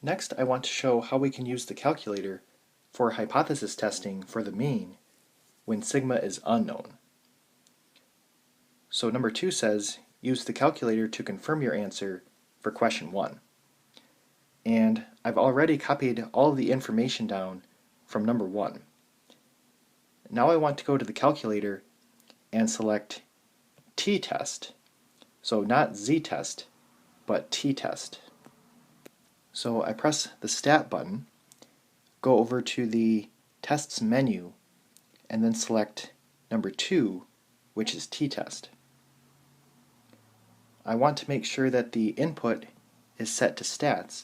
Next, I want to show how we can use the calculator for hypothesis testing for the mean when sigma is unknown. So number 2 says, use the calculator to confirm your answer for question 1. And I've already copied all of the information down from number 1. Now I want to go to the calculator and select t-test. So not z-test, but t-test. So I press the Stat button, go over to the Tests menu, and then select number 2, which is t-test. I want to make sure that the input is set to stats,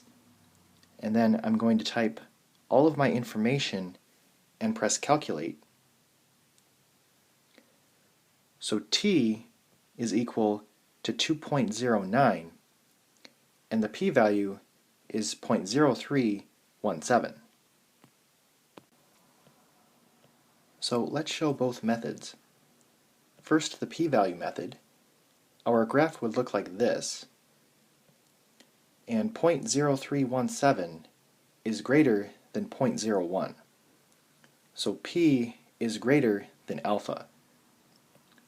and then I'm going to type all of my information and press calculate. So t is equal to 2.09, and the p-value is 0.0317. So let's show both methods. First, the p-value method. Our graph would look like this, and 0.0317 is greater than 0.01. So p is greater than alpha,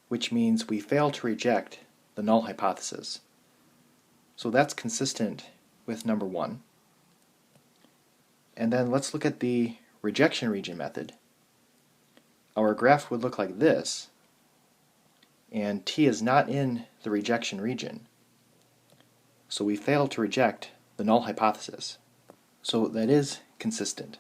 which means we fail to reject the null hypothesis. So that's consistent with number 1. And then let's look at the rejection region method. Our graph would look like this, and t is not in the rejection region. So we fail to reject the null hypothesis. So that is consistent.